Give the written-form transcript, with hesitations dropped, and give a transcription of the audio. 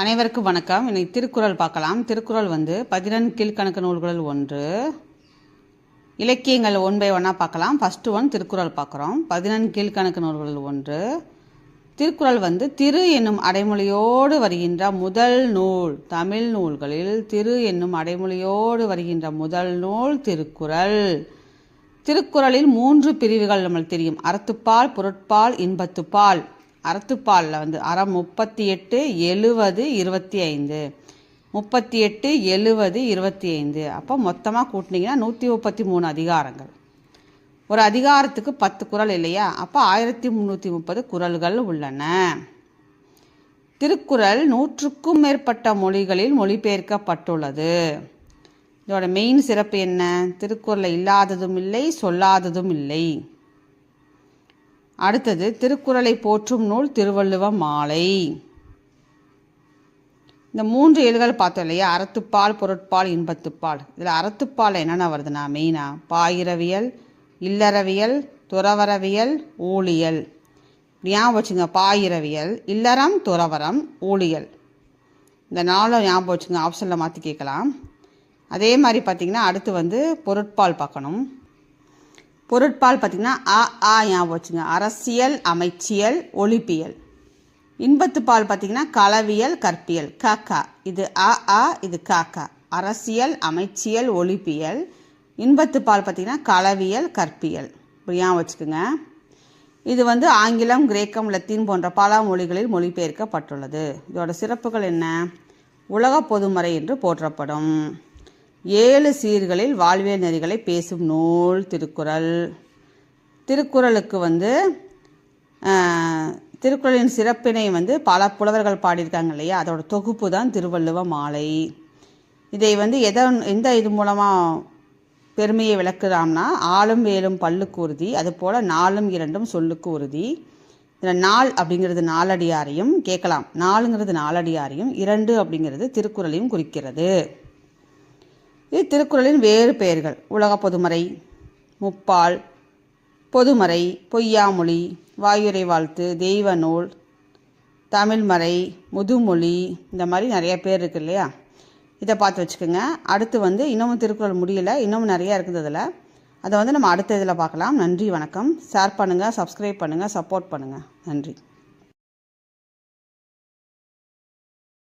அனைவருக்கும் வணக்கம். இன்னைக்கு திருக்குறள் பார்க்கலாம். திருக்குறள் 14 கீழ்கணக்கு நூல்களில் ஒன்று. இலக்கியங்கள் ஒன் பை ஒன்னாக பார்க்கலாம். ஃபஸ்ட்டு ஒன் திருக்குறள் பார்க்குறோம். 14 கீழ்கணக்கு நூல்களில் ஒன்று. திருக்குறள் திரு என்னும் அடைமொழியோடு வருகின்ற முதல் நூல். தமிழ் நூல்களில் திரு என்னும் அடைமொழியோடு வருகின்ற முதல் நூல் திருக்குறள். திருக்குறளில் 3 பிரிவுகள் நம்மளுக்கு தெரியும். அறத்துப்பால், பொருட்பால், இன்பத்துப்பால். அறத்துப்பாலில் அறம் 38, 70, 25. 38, 70, 25. அப்போ மொத்தமாக கூட்டினீங்கன்னா 133 அதிகாரங்கள். ஒரு அதிகாரத்துக்கு 10 குறள் இல்லையா? அப்போ 1330 குறள்கள் உள்ளன. திருக்குறள் 100க்கும் மேற்பட்ட மொழிகளில் மொழிபெயர்க்கப்பட்டுள்ளது. இதோட மெயின் சிறப்பு என்ன? திருக்குறளில் இல்லாததும் இல்லை, சொல்லாததும் இல்லை. அடுத்தது திருக்குறளை போற்றும் நூல் திருவள்ளுவ மாலை. இந்த 3 ஏடுகள் பார்த்தோம் இல்லையா? அறத்துப்பால், பொருட்பால், இன்பத்துப்பால். இதில் அறத்துப்பால் என்னென்ன வருதுன்னா மெயினாக பாயிரவியல், இல்லறவியல், துறவரவியல், ஊழியல். ஞாபகம் வச்சுங்க. பாயிரவியல், இல்லறம், துறவரம், ஊழியல். இந்த 4 ஞாபகம் வச்சுங்க. ஆப்ஷனில் மாற்றி கேட்கலாம். அதே மாதிரி பார்த்திங்கன்னா அடுத்து பொருட்பால் பார்க்கணும். பொருட்பால் பார்த்திங்கன்னா ஞாபகம் வச்சுங்க. அரசியல், அமைச்சியல், ஒழிப்பியல். இன்பத்துப்பால் பார்த்திங்கன்னா களவியல், கற்பியல். க. இது இது க. அரசியல், அமைச்சியல், ஒழிப்பியல். இன்பத்துப்பால் பார்த்திங்கன்னா களவியல், கற்பியல். இப்படி ஞாபகம் வச்சுக்கோங்க. இது ஆங்கிலம், கிரேக்கம், லத்தீன் போன்ற பல மொழிகளில் மொழிபெயர்க்கப்பட்டுள்ளது. இதோட சிறப்புகள் என்ன? உலக பொதுமறை என்று போற்றப்படும். 7 சீர்களில் வாழ்வியல் நெறிகளை பேசும் நூல் திருக்குறள். திருக்குறளுக்கு திருக்குறளின் சிறப்பினை பல புலவர்கள் பாடியிருக்காங்க இல்லையா? அதோட தொகுப்பு தான் திருவள்ளுவ மாலை. இதை எந்த இது மூலமாக பெருமையை விளக்குறாம்னா ஆளும் வேலும் பல்லுக்கு உறுதி, அதுபோல் 4ம் 2ம் சொல்லுக்கு உறுதி. இதில் 4 அப்படிங்கிறது நாலடியாரையும் கேட்கலாம். 4ங்கிறது நாலடியாரையும், 2 அப்படிங்கிறது திருக்குறளையும் குறிக்கிறது. இது திருக்குறளின் வேறு பெயர்கள்: உலக பொதுமறை, முப்பால், பொதுமறை, பொய்யாமொழி, வாயுரை வாழ்த்து, தெய்வ நூல், தமிழ்மறை, முதுமொழி. இந்த மாதிரி நிறைய பேர் இருக்கு இல்லையா? இதை பார்த்து வச்சுக்கோங்க. அடுத்து இன்னமும் திருக்குறள் முடியலை, இன்னமும் நிறையா இருக்குது. அதில் அதை நம்ம அடுத்த இதில் பார்க்கலாம். நன்றி, வணக்கம். ஷேர் பண்ணுங்கள், சப்ஸ்கிரைப் பண்ணுங்கள், சப்போர்ட் பண்ணுங்கள். நன்றி.